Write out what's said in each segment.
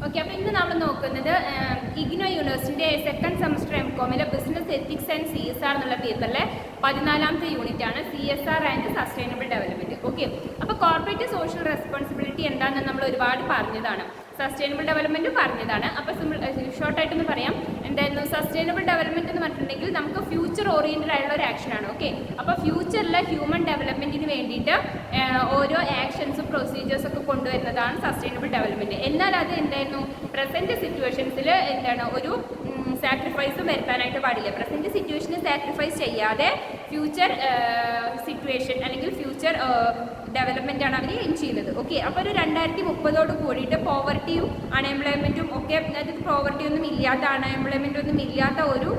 Okay, അപ്പോൾ ഇന്ന് നമ്മൾ നോക്കുന്നത് ഇഗ്നോ യൂണിവേഴ്സിറ്റിയുടെ സെക്കൻഡ് സെമസ്റ്റർ എംകോമിലെ ബിസിനസ് എത്തിക്സ് ആൻഡ് CSR എന്നുള്ള പേപ്പറിലെ 14ാമത്തെ യൂണിറ്റാണ് CSR and sustainable development. Okay, അപ്പോൾ കോർപ്പറേറ്റ് സോഷ്യൽ റെസ്പോൺസിബിലിറ്റി എന്താണെന്ന് നമ്മൾ ഒരുപാട് പറഞ്ഞതാണ്, സസ്റ്റൈനബിൾ ഡെവലപ്മെൻറ്റ് പറഞ്ഞതാണ്. അപ്പോൾ ഷോർട്ടായിട്ടൊന്ന് പറയാം. എന്തായിരുന്നു സസ്റ്റൈനബിൾ ഡെവലപ്മെൻറ്റ് എന്ന് പറഞ്ഞിട്ടുണ്ടെങ്കിൽ നമുക്ക് ഫ്യൂച്ചർ ഓറിയൻറ്റഡ് ആയിട്ടുള്ള ഒരു ആക്ഷനാണ്. ഓക്കെ, അപ്പോൾ ഫ്യൂച്ചറിലെ ഹ്യൂമൻ ഡെവലപ്മെൻറ്റിന് വേണ്ടിയിട്ട് ഓരോ ആക്ഷൻസും പ്രൊസീജിയേഴ്സൊക്കെ കൊണ്ടുവരുന്നതാണ് സസ്റ്റൈനബിൾ ഡെവലപ്മെൻറ്റ്. എന്നാൽ അത് എന്തായിരുന്നു പ്രസൻറ്റ് സിറ്റുവേഷൻസിൽ എന്താണ് ഒരു സാക്രിഫൈസും വരുത്താനായിട്ട് പാടില്ല. പ്രസൻറ്റ് സിറ്റുവേഷന് സാക്രിഫൈസ് ചെയ്യാതെ ഫ്യൂച്ചർ സിറ്റുവേഷൻ അല്ലെങ്കിൽ ഫ്യൂച്ചർ ഡെവലപ്മെൻ്റ് ആണ് അവർ എയിം ചെയ്യുന്നത്. ഓക്കെ, അപ്പോൾ ഒരു 2030 കൂടിയിട്ട് പോവർട്ടിയും അൺഎംപ്ലോയ്മെൻറ്റും ഒക്കെ, അതായത് പോവർട്ടി ഒന്നും ഇല്ലാത്ത അൺഎംപ്ലോയ്മെൻ്റ് ഒന്നും ഇല്ലാത്ത ഒരു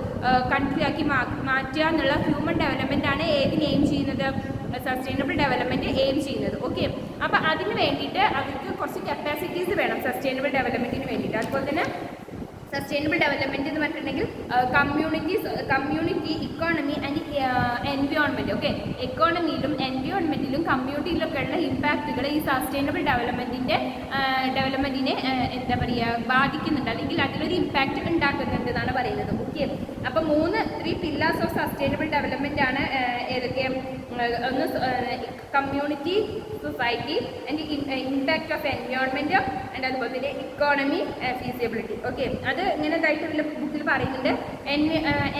കൺട്രി ആക്കി മാറ്റുക എന്നുള്ള ഹ്യൂമൻ ഡെവലപ്മെൻ്റ് ആണ് ഏതിന് എയിം ചെയ്യുന്നത്, സസ്റ്റൈനബിൾ ഡെവലപ്മെൻറ്റ് എയിം ചെയ്യുന്നത്. ഓക്കെ, അപ്പോൾ അതിന് വേണ്ടിയിട്ട് അവർക്ക് കുറച്ച് കപ്പാസിറ്റീസ് വേണം സസ്റ്റൈനബിൾ ഡെവലപ്മെൻറ്റിന് വേണ്ടിയിട്ട്. അതുപോലെ തന്നെ സസ്റ്റൈനബിൾ ഡെവലപ്മെൻറ്റ് എന്ന് പറഞ്ഞിട്ടുണ്ടെങ്കിൽ community economy and environment. Okay, എക്കോണമിയിലും എൻവയോൺമെൻറ്റിലും കമ്മ്യൂണിറ്റിയിലൊക്കെ ഉള്ള ഇമ്പാക്റ്റുകൾ ഈ സസ്റ്റൈനബിൾ ഡെവലപ്മെൻറ്റിനെ എന്താ പറയുക ബാധിക്കുന്നുണ്ട്, അല്ലെങ്കിൽ അതിലൊരു ഇമ്പാക്റ്റ് ഉണ്ടാക്കുന്നുണ്ട് എന്നാണ് പറയുന്നത്. ഓക്കെ, അപ്പോൾ 3 പില്ലേഴ്സ് ഓഫ് സസ്റ്റൈനബിൾ ഡെവലപ്മെൻറ്റ് ആണ് ഏതൊക്കെ? ഒന്ന് community, society and impact of environment and അതുപോലെ തന്നെ ഇക്കോണമി, ഫീസിബിലിറ്റി. ഓക്കെ, അത് ഇങ്ങനെ ഇതായിട്ട് ബുക്കിൽ പറയുന്നുണ്ട്.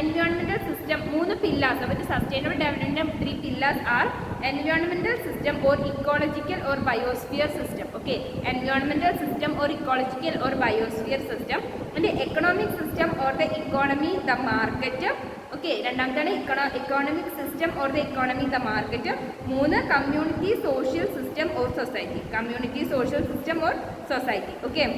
Environmental system 3 pillars. അപ്പോൾ sustainable development 3 pillars are environmental system or ecological or biosphere system. Okay, environmental system or ecological or biosphere system, and the economic system or the economy, the market. Okay, രണ്ടാമത്താണ് economic system or the economy, the market. 3 community social system or society, community social system or society. Okay,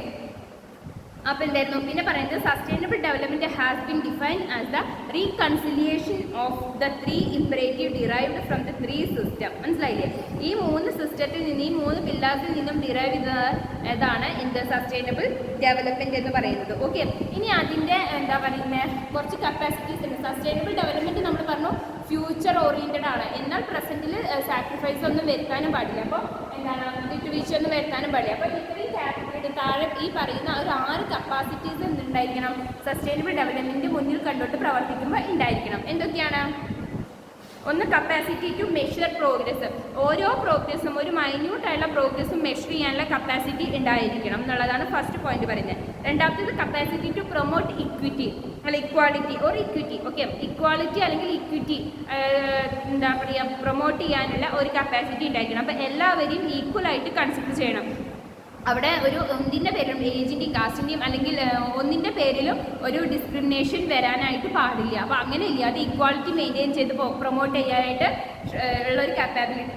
അപ്പോൾ എന്തായിരുന്നു പിന്നെ പറയുന്നത് sustainable development has been defined as the reconciliation of the 3 imperative derived from the 3 system. മനസ്സിലായില്ലേ? ഈ 3 സിസ്റ്റത്തിൽ നിന്ന്, ഈ 3 പില്ലേഴ്സിൽ നിന്നും ഡിറൈവ് ചെയ്തതാണ് എന്ത് സസ്റ്റൈനബിൾ ഡെവലപ്മെൻറ്റ് എന്ന് പറയുന്നത്. ഓക്കെ, ഇനി അതിൻ്റെ എന്താ പറയുന്നത് കുറച്ച് കപ്പാസിറ്റീസ് ഉണ്ട്. സസ്റ്റൈനബിൾ ഡെവലപ്മെൻറ്റ് നമ്മൾ പറഞ്ഞു ഫ്യൂച്ചർ ഓറിയൻറ്റഡ് ആണ്, എന്നാൽ പ്രസൻറ്റിൽ സാക്രിഫൈസ് ഒന്നും വരുത്താനും പാടില്ല. അപ്പോൾ എന്താണ് വിട്ടുവീഴ്ച ഒന്നും വരുത്താനും പാടില്ല. അപ്പോൾ ഇത്രയും ക്യാപിറ്റൽ താഴെ ഈ പറയുന്ന ഒരു 6 കപ്പാസിറ്റീസ് എന്തുണ്ടായിരിക്കണം സസ്റ്റൈനബിൾ ഡെവലപ്മെൻറ്റ് മുന്നിൽ കണ്ടോട്ട് പ്രവർത്തിക്കുമ്പോൾ ഉണ്ടായിരിക്കണം. എന്തൊക്കെയാണ്? ഒന്ന് കപ്പാസിറ്റി ടു മെഷർ പ്രോഗ്രസ്. ഓരോ പ്രോഗ്രസ്സും, ഒരു മൈന്യൂട്ടായുള്ള പ്രോഗ്രസ്സും മെഷർ ചെയ്യാനുള്ള കപ്പാസിറ്റി ഉണ്ടായിരിക്കണം എന്നുള്ളതാണ് ഫസ്റ്റ് പോയിന്റ് പറയുന്നത്. രണ്ടാമത്തേത് കപ്പാസിറ്റി ടു പ്രൊമോട്ട് ഇക്വിറ്റി അല്ല equality or equity. Okay, equality അല്ലെങ്കിൽ ഇക്വിറ്റി എന്താ പറയുക പ്രൊമോട്ട് ചെയ്യാനുള്ള ഒരു കപ്പാസിറ്റി ഉണ്ടായിരിക്കണം. അപ്പോൾ എല്ലാവരെയും ഈക്വലായിട്ട് കൺസിഡർ ചെയ്യണം. അവിടെ ഒരു ഒന്നിൻ്റെ പേരിലും ഏജിൻ്റെയും കാസ്റ്റിൻ്റെയും അല്ലെങ്കിൽ ഒന്നിൻ്റെ പേരിലും ഒരു ഡിസ്ക്രിമിനേഷൻ വരാനായിട്ട് പാടില്ല. അപ്പോൾ അങ്ങനെ ഇല്ലാതെ ഇക്വാളിറ്റി മെയിൻറ്റെയിൻ ചെയ്ത് പ്രൊമോട്ട് ചെയ്യാനായിട്ട് ഉള്ളൊരു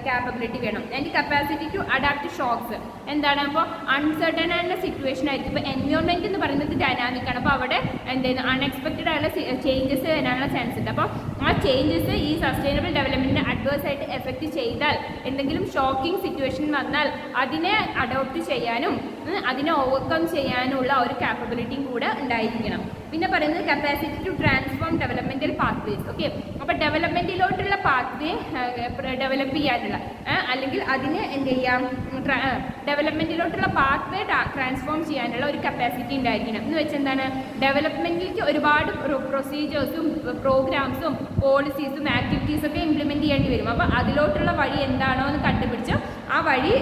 കാപ്പബിലിറ്റി വേണം. And capacity to adapt shocks. എന്താണ്? അപ്പോൾ അൺസർട്ടൺ ആയിട്ടുള്ള സിറ്റുവേഷൻ ആയിരിക്കും. ഇപ്പോൾ എൻവയോൺമെൻറ്റ് എന്ന് പറയുന്നത് ഡൈനാമിക് ആണ്. അപ്പോൾ അവിടെ എന്തായിരുന്നു അൺഎക്സ്പെക്റ്റഡ് ആയിട്ടുള്ള ചേഞ്ചസ് വരാനുള്ള ചാൻസ് ഉണ്ട്. അപ്പോൾ ആ ചേഞ്ചസ് ഈ സസ്റ്റൈനബിൾ ഡെവലപ്മെൻറ്റിനെ അഡ്വേഴ്സ് ആയിട്ട് എഫക്റ്റ് ചെയ്താൽ, എന്തെങ്കിലും ഷോക്കിംഗ് സിറ്റുവേഷൻ വന്നാൽ അതിനെ അഡോപ്റ്റ് ചെയ്യാനും അതിനെ ഓവർകം ചെയ്യാനുള്ള ഒരു കാപ്പബിലിറ്റിയും കൂടെ ഉണ്ടായിരിക്കണം. പിന്നെ പറയുന്നത് capacity to transform developmental pathways. Okay, അപ്പോൾ ഡെവലപ്മെൻറ്റിലോട്ടുള്ള പാത്വേ ഡെവലപ്പ് ചെയ്യാനുള്ള അല്ലെങ്കിൽ അതിനെ എന്ത് ചെയ്യാം ഡെവലപ്മെൻറ്റിലോട്ടുള്ള പാത്വേ ട്രാൻസ്ഫോം ചെയ്യാനുള്ള ഒരു കപ്പാസിറ്റി ഉണ്ടായിരിക്കണം. എന്ന് വെച്ചാൽ എന്താണ് ഡെവലപ്മെൻറ്റിലേക്ക് ഒരുപാട് പ്രൊസീജിയേഴ്സും പ്രോഗ്രാംസും പോളിസീസും ആക്ടിവിറ്റീസൊക്കെ ഇംപ്ലിമെൻറ്റ് ചെയ്യേണ്ടി വരും. അപ്പോൾ അതിലോട്ടുള്ള വഴി എന്താണോ എന്ന് കണ്ടുപിടിച്ച് ആ വഴി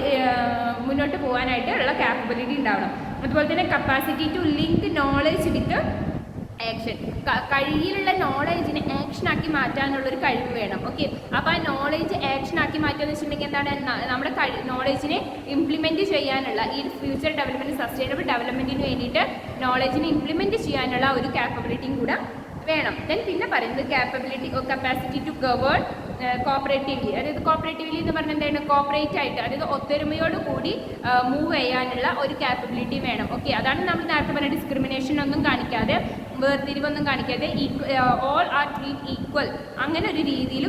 മുന്നോട്ട് പോകാനായിട്ട് ഉള്ള കാപ്പബിലിറ്റി ഉണ്ടാവണം. അതുപോലെ തന്നെ capacity to link knowledge with action. കയ്യിലുള്ള നോളേജിനെ ആക്ഷനാക്കി മാറ്റാനുള്ളൊരു കഴിവ് വേണം. ഓക്കെ, അപ്പോൾ ആ നോളേജ് ആക്ഷനാക്കി മാറ്റുക എന്ന് വെച്ചിട്ടുണ്ടെങ്കിൽ എന്താണ് നമ്മുടെ നോളേജിനെ ഇംപ്ലിമെൻറ്റ് ചെയ്യാനുള്ള ഈ ഫ്യൂച്ചർ ഡെവലപ്മെൻറ്റ് സസ്റ്റൈനബിൾ ഡെവലപ്മെൻറ്റിന് വേണ്ടിയിട്ട് നോളേജിനെ ഇംപ്ലിമെൻറ്റ് ചെയ്യാനുള്ള ഒരു കാപ്പബിലിറ്റിയും കൂടെ വേണം. പിന്നെ പറയുന്നത് capability or capacity to govern cooperatively. അതായത് കോപ്പറേറ്റീവ്ലി എന്ന് പറഞ്ഞാൽ എന്താണ് കോപ്പറേറ്റ് ആയിട്ട്, അതായത് ഒത്തൊരുമയോട് കൂടി മൂവ് ചെയ്യാനുള്ള ഒരു കാപ്പബിലിറ്റി വേണം. ഓക്കെ, അതാണ് നമ്മൾ നേരത്തെ പറഞ്ഞ ഡിസ്ക്രിമിനേഷൻ ഒന്നും കാണിക്കാതെ, വേർതിരിവൊന്നും കാണിക്കാതെ ഓൾ ആർ ട്രീറ്റ് ഈക്വൽ, അങ്ങനെ ഒരു രീതിയിൽ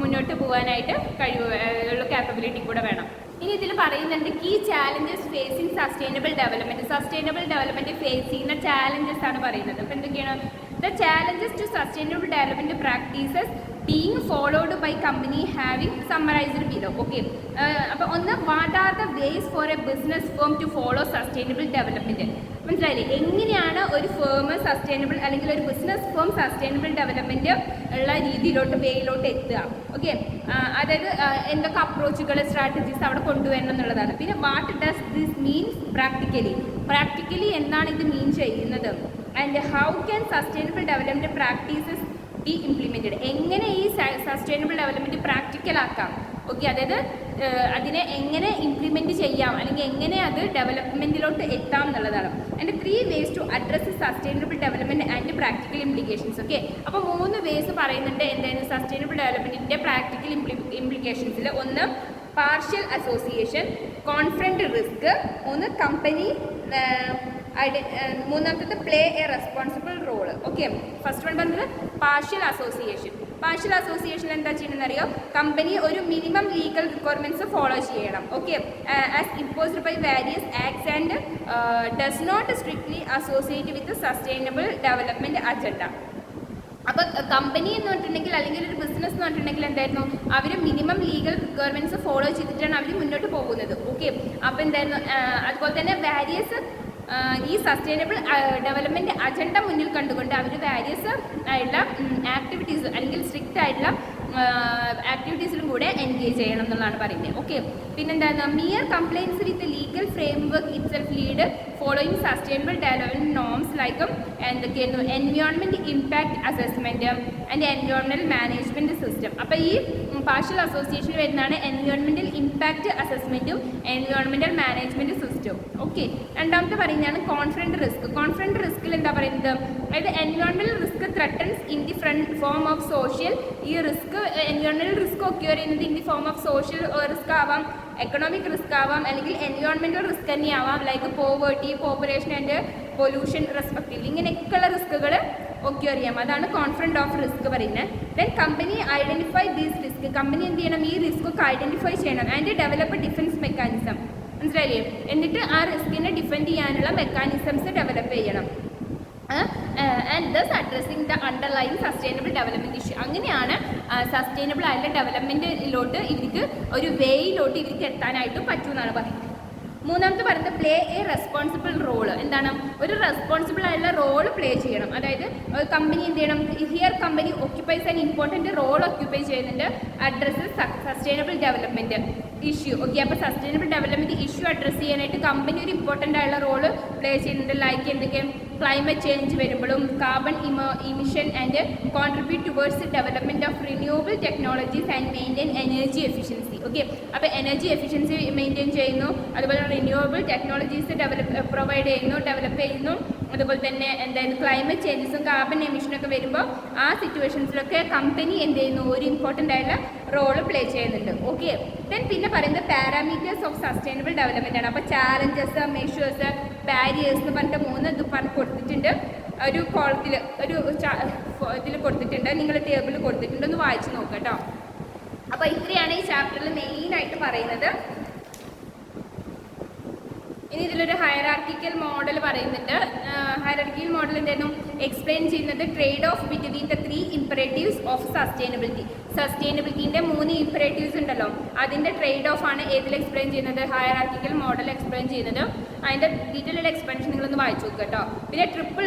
മുന്നോട്ട് പോകാനായിട്ട് കഴിവുള്ള കാപ്പബിലിറ്റി കൂടെ വേണം. ഇനി ഇതിൽ പറയുന്നുണ്ട് key challenges facing sustainable development. Sustainable development face ചെയ്യുന്ന ചാലഞ്ചസ് ആണ് പറയുന്നത്. അപ്പോൾ എന്തൊക്കെയാണ്? The challenges to sustainable development practices being followed by company having summarized below. Okay, അപ്പോൾ ഒന്ന്, what are the ways for a business firm to follow sustainable development. മനസ്സിലായില്ലേ, എങ്ങനെയാണ് ഒരു ഫേം സസ്റ്റൈനബിൾ അല്ലെങ്കിൽ ഒരു ബിസിനസ് ഫേം സസ്റ്റൈനബിൾ ഡെവലപ്മെൻറ്റ് ഉള്ള രീതിയിലോട്ട് വേയിലോട്ട് എത്തുക. ഓക്കെ, അതായത് എന്തൊക്കെ അപ്രോച്ചുകൾ സ്ട്രാറ്റജീസ് അവിടെ കൊണ്ടുവരണം എന്നുള്ളതാണ്. പിന്നെ what does this means practically എന്താണ് ഇത് മീൻ ചെയ്യുന്നത്, and how can sustainable development practices B implemented, എങ്ങനെ ഈ സസ്റ്റൈനബിൾ ഡെവലപ്മെൻറ്റ് പ്രാക്ടിക്കലാക്കാം. ഓക്കെ, അതായത് അതിനെ എങ്ങനെ ഇംപ്ലിമെൻറ്റ് ചെയ്യാം അല്ലെങ്കിൽ എങ്ങനെ അത് ഡെവലപ്മെൻറ്റിലോട്ട് എത്താം എന്നുള്ളതാണ്. And 3 ways to address sustainable development and practical implications. Okay, അപ്പോൾ 3 ways പറയുന്നുണ്ട് എന്തായിരുന്നു സസ്റ്റൈനബിൾ ഡെവലപ്മെൻറ്റിൻ്റെ പ്രാക്ടിക്കൽ ഇംപ്ലിക്കേഷൻസിൽ. ഒന്ന്, partial association, confront risk. 3, company. മൂന്നാമത്തത് play a responsible role. Okay, first one പറഞ്ഞത് പാർഷ്യൽ അസോസിയേഷൻ. പാർഷ്യൽ അസോസിയേഷനിൽ എന്താ ചെയ്യണമെന്ന് അറിയോ, കമ്പനി ഒരു മിനിമം ലീഗൽ റിക്വയർമെൻറ്റ്സ് ഫോളോ ചെയ്യണം. Okay, as imposed by various acts and does not strictly associate with sustainable development agenda. അപ്പോൾ കമ്പനി എന്ന് പറഞ്ഞിട്ടുണ്ടെങ്കിൽ അല്ലെങ്കിൽ ഒരു ബിസിനസ് എന്ന് പറഞ്ഞിട്ടുണ്ടെങ്കിൽ എന്തായിരുന്നു, അവർ മിനിമം ലീഗൽ റിക്വയർമെൻറ്റ്സ് ഫോളോ ചെയ്തിട്ടാണ് അവർ മുന്നോട്ട് പോകുന്നത്. ഓക്കെ, അപ്പോൾ എന്തായിരുന്നു, അതുപോലെ തന്നെ വാരിയസ് ഈ സസ്റ്റൈനബിൾ ഡെവലപ്മെൻറ്റ് അജണ്ട മുന്നിൽ കണ്ടുകൊണ്ട് അവർ വാരിയസ് ആയിട്ടുള്ള ആക്ടിവിറ്റീസ് അല്ലെങ്കിൽ സ്ട്രിക്റ്റ് ആയിട്ടുള്ള ആക്ടിവിറ്റീസിലും കൂടെ എൻഗേജ് ചെയ്യണം എന്നുള്ളതാണ് പറയുന്നത്. ഓക്കെ, പിന്നെന്താണ്, mere compliance with legal framework itself lead following sustainable development norms like എന്തൊക്കെയായിരുന്നു, environment impact assessment and environmental management system. അപ്പോൾ ഈ പാർഷ്യൽ അസോസിയേഷൻ വരുന്നതാണ് എൻവയോൺമെൻറ്റൽ ഇമ്പാക്ട് അസസ്മെൻറ്റും എൻവയോൺമെൻറ്റൽ മാനേജ്മെൻറ്റ് സിസ്റ്റവും. ഓക്കെ, രണ്ടാമത്തെ പറയുന്നതാണ് കോൺഫ്രണ്ട് റിസ്ക്. കോൺഫ്രണ്ട് റിസ്കിൽ എന്താ പറയുന്നത്, അതായത് environmental risk threatens in the form of social. ഈ റിസ്ക് എൻവയോൺമെൻറ്റൽ റിസ്ക് ഒക്യൂർ ചെയ്യുന്നത് in the form of social risk ആവാം, എക്കണോമിക് റിസ്ക് ആവാം, അല്ലെങ്കിൽ എൻവയോൺമെൻറ്റൽ റിസ്ക് തന്നെയാവാം, like poverty, population and pollution respectively. ഇങ്ങനെയൊക്കെയുള്ള റിസ്കുകൾ ഒക്യൂർ ചെയ്യാം. അതാണ് കോൺഫ്രണ്ട് ഓഫ് റിസ്ക് പറയുന്നത്. Then company identify these risk. Company എന്ത് ചെയ്യണം, ഈ റിസ്ക് ഒക്കെ ഐഡൻറ്റിഫൈ ചെയ്യണം ആൻഡ് ഡെവലപ്പ് ഡിഫൻസ് മെക്കാനിസം. മനസ്സിലായില്ലേ, എന്നിട്ട് ആ റിസ്കിനെ ഡിഫെൻഡ് ചെയ്യാനുള്ള മെക്കാനിസംസ് ഡെവലപ്പ് ചെയ്യണം. And thus addressing the underline sustainable development issue. അങ്ങനെയാണ് സസ്റ്റൈനബിൾ ആയിട്ടുള്ള ഡെവലപ്മെൻറ്റിലോട്ട് ഇവർക്ക് ഒരു വേയിലോട്ട് ഇവർക്ക് എത്താനായിട്ട് പറ്റുമെന്നാണ് പറയുന്നത്. മൂന്നാമത്തെ പറയുന്നത് പ്ലേ എ റെസ്പോൺസിബിൾ റോള്. എന്താണ്, ഒരു റെസ്പോൺസിബിൾ ആയിട്ടുള്ള റോൾ പ്ലേ ചെയ്യണം. അതായത് കമ്പനി എന്ത് ചെയ്യണം, here company occupies an important role occupy ചെയ്യുന്നുണ്ട് address sustainable development issue. Okay, അപ്പോൾ സസ്റ്റൈനബിൾ ഡെവലപ്മെൻറ്റ് ഇഷ്യൂ അഡ്രസ്സ് ചെയ്യാനായിട്ട് കമ്പനി ഒരു ഇമ്പോർട്ടൻ്റ് ആയിട്ടുള്ള റോള് പ്ലേ ചെയ്യുന്നുണ്ട്. ലൈക്ക് എന്തൊക്കെ, ക്ലൈമറ്റ് ചേഞ്ച് വരുമ്പോഴും carbon emission and contribute towards development of renewable technologies and maintain energy efficiency. Okay, അപ്പോൾ energy efficiency maintain ചെയ്യുന്നു, അതുപോലെ റിന്യൂവബിൾ ടെക്നോളജീസ് പ്രൊവൈഡ് ചെയ്യുന്നു, ഡെവലപ്പ് ചെയ്യുന്നു. അതുപോലെ തന്നെ എന്തായാലും ക്ലൈമറ്റ് ചേഞ്ചസും കാർബൺ എമിഷനൊക്കെ വരുമ്പോൾ ആ സിറ്റുവേഷൻസിലൊക്കെ കമ്പനി എന്ത് ചെയ്യുന്നു, ഒരു ഇമ്പോർട്ടൻ്റ് ആയിട്ടുള്ള റോള് പ്ലേ ചെയ്യുന്നുണ്ട്. ഓക്കെ, ദെൻ പിന്നെ പറയുന്നത് പാരാമീറ്റേഴ്സ് ഓഫ് സസ്റ്റൈനബിൾ ഡെവലപ്മെൻ്റ് ആണ്. അപ്പോൾ ചാലഞ്ചസ്, മെഷേഴ്സ്, ബാരിയേഴ്സ് എന്ന് പറഞ്ഞിട്ട് 3 ഇത് കൊടുത്തിട്ടുണ്ട്. ഒരു കോളത്തിൽ ഒരു ഇതിൽ കൊടുത്തിട്ടുണ്ട്, നിങ്ങൾ ടേബിളിൽ കൊടുത്തിട്ടുണ്ട്, ഒന്ന് വായിച്ച് നോക്കാം കേട്ടോ. അപ്പോൾ ഇത്രയാണ് ഈ ചാപ്റ്ററിൽ മെയിനായിട്ട് പറയുന്നത്. ഇനി ഇതിലൊരു ഹയറാർക്കിക്കൽ മോഡൽ പറയുന്നുണ്ട്. ഹയറാർക്കിക്കൽ മോഡൽ എന്തായിരുന്നു, എക്സ്പ്ലെയിൻ ചെയ്യുന്നത് trade off between the 3 imperatives of sustainability. സസ്റ്റൈനബിലിറ്റീൻ്റെ 3 ഇംപറേറ്റീവ്സ് ഉണ്ടല്ലോ, അതിൻ്റെ ട്രേഡ് ഓഫ് ആണ് ഏതിൽ എക്സ്പ്ലെയിൻ ചെയ്യുന്നത്, ഹയറാർക്കിക്കൽ മോഡൽ എക്സ്പ്ലെയിൻ ചെയ്യുന്നത്. അതിൻ്റെ ഡീറ്റെയിൽ എക്സ്പ്ലനേഷൻ നിങ്ങളൊന്ന് വായിച്ചു നോക്കുക കേട്ടോ. പിന്നെ ട്രിപ്പിൾ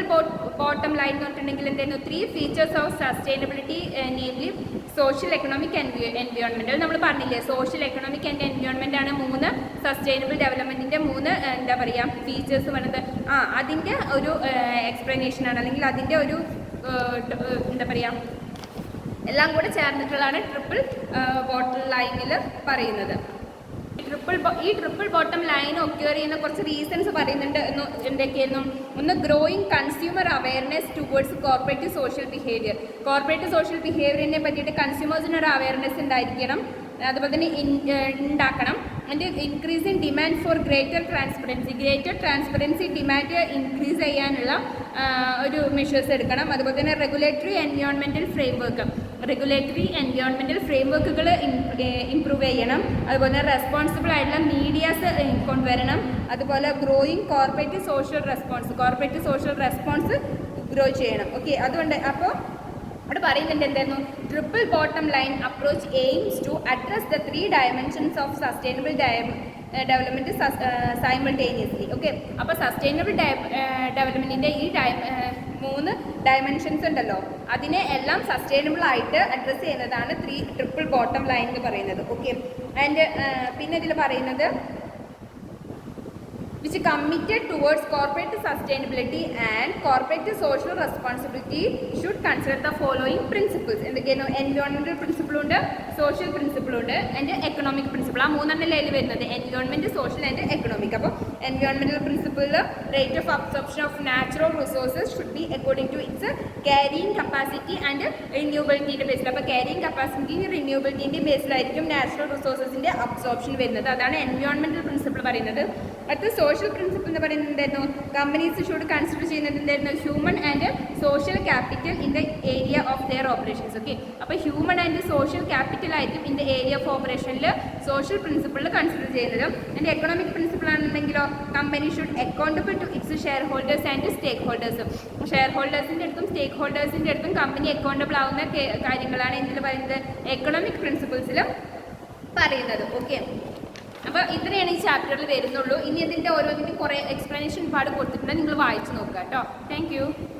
ബോട്ടം ലൈൻ എന്ന് പറഞ്ഞിട്ടുണ്ടെങ്കിൽ എന്തായിരുന്നു, 3 features of sustainability, namely social, economic, environmental. നമ്മൾ പറഞ്ഞില്ലേ, സോഷ്യൽ, എക്കണോമിക് ആൻഡ് എൻവയോൺമെൻ്റ് ആണ് 3 സസ്റ്റൈനബിൾ ഡെവലപ്മെൻറ്റിൻ്റെ 3 എന്താ പറയുക ഫീച്ചേഴ്സ് പറയുന്നത്. അതിൻ്റെ ഒരു എക്സ്പ്ലനേഷനാണ്, അല്ലെങ്കിൽ അതിൻ്റെ ഒരു എന്താ പറയുക, എല്ലാം കൂടെ ചേർന്നിട്ടുള്ളതാണ് ട്രിപ്പിൾ ബോട്ടം ലൈനിൽ പറയുന്നത്. ഈ ട്രിപ്പിൾ ബോട്ടം ലൈൻ ഒക്യൂർ ചെയ്യുന്ന കുറച്ച് റീസൺസ് പറയുന്നുണ്ട്. എന്തൊക്കെയായിരുന്നു, ഒന്ന് growing consumer awareness towards corporate social behaviour. Corporate social ബിഹേവിയറിനെ പറ്റിയിട്ട് കൺസ്യൂമേഴ്സിനൊരു അവയർനെസ് ഉണ്ടായിരിക്കണം, അതുപോലെ തന്നെ ഉണ്ടാക്കണം. And increase in demand for greater transparency demand increase ചെയ്യാനുള്ള ഒരു മെഷേഴ്സ് എടുക്കണം. അതുപോലെ തന്നെ റെഗുലേറ്ററി എൻവയോൺമെൻറ്റൽ ഫ്രെയിംവർക്കുകൾ ഇംപ്രൂവ് ചെയ്യണം. അതുപോലെ തന്നെ റെസ്പോൺസിബിൾ ആയിട്ടുള്ള മീഡിയാസ് കൊണ്ടുവരണം. അതുപോലെ growing corporate social response grow ചെയ്യണം. ഓക്കെ, അതുകൊണ്ട് അപ്പോൾ അവിടെ പറയുന്നുണ്ട് എന്തായിരുന്നു, triple bottom line approach aims to address the 3 dimensions of sustainable development simultaneously. Okay, അപ്പോൾ സസ്റ്റൈനബിൾ ഡെവലപ്മെൻറ്റിൻ്റെ ഈ 3 ഡയമെൻഷൻസ് ഉണ്ടല്ലോ, അതിനെ എല്ലാം സസ്റ്റൈനബിൾ ആയിട്ട് അഡ്രസ്സ് ചെയ്യുന്നതാണ് ട്രിപ്പിൾ ബോട്ടം ലൈൻ എന്ന് പറയുന്നത്. ഓക്കെ, ആൻഡ് പിന്നെ ഇതിൽ പറയുന്നത് which committed towards corporate sustainability and corporate social responsibility should consider the following principles. എന്തൊക്കെയാണ്? എൻവയോൺമെൻറ്റൽ പ്രിൻസിപ്പിൾ ഉണ്ട്, സോഷ്യൽ പ്രിൻസിപ്പിൾ ഉണ്ട്, ആൻഡ് എക്കണോമിക് പ്രിൻസിപ്പിൾ. ആ 3 അതിൽ വരുന്നത് എൻവയോൺമെൻറ്റ്, സോഷ്യൽ ആൻഡ് എക്കണോമിക്. അപ്പോൾ എൻവയോൺമെൻറ്റൽ പ്രിൻസിപ്പിളിൽ rate of absorption of natural resources should be according to its carrying capacity and റിന്യൂവബിലിറ്റിയുടെ ബേസിൽ. അപ്പോൾ ക്യാരിയിങ് കപ്പാസിറ്റി റിന്യൂവബിലിറ്റിൻ്റെ ബേസിലായിരിക്കും നാച്ചുറൽ റിസോഴ്സസിൻ്റെ അബ്സോർപ്ഷൻ വരുന്നത്. അതാണ് എൻവയോൺമെൻറ്റൽ പ്രിൻസിപ്പിൾ പറയുന്നത്. അടുത്ത സോഷ്യൽ പ്രിൻസിപ്പിൾ എന്ന് പറയുന്നത് എന്തായിരുന്നു? കമ്പനീസ് ഷുഡ് കൺസിഡർ ചെയ്യുന്നത് എന്തായിരുന്നു? Human and social capital in the area of their operations. Okay, അപ്പോൾ ഹ്യൂമൻ ആൻഡ് സോഷ്യൽ ക്യാപിറ്റൽ ആയിരിക്കും ഇൻ ദ ഏരിയ ഓഫ് ഓപ്പറേഷനിൽ സോഷ്യൽ പ്രിൻസിപ്പിളിൽ കൺസിഡർ ചെയ്യുന്നത്. ആൻഡ് എക്കണോമിക് പ്രിൻസിപ്പിൾ ആണെന്നുണ്ടെങ്കിലോ, company should accountable to its shareholders and stakeholders. ഷെയർ ഹോൾഡേഴ്സിൻ്റെ അടുത്തും സ്റ്റേക്ക് ഹോൾഡേഴ്സിൻ്റെ അടുത്തും കമ്പനി അക്കൗണ്ടബിൾ ആവുന്ന കാര്യങ്ങളാണ് എന്തിൽ പറയുന്നത്? എക്കണോമിക് പ്രിൻസിപ്പിൾസിൽ പറയുന്നത്. ഓക്കെ, അപ്പോൾ ഇത്രയാണ് ഈ ചാപ്റ്ററിൽ വരുന്നുള്ളൂ. ഇനി അതിൻ്റെ ഓരോന്നിനും കുറേ എക്സ്പ്ലനേഷൻ ഒരുപാട് കൊടുത്തിട്ടുണ്ട്, നിങ്ങൾ വായിച്ച് നോക്കുക കേട്ടോ. Thank you.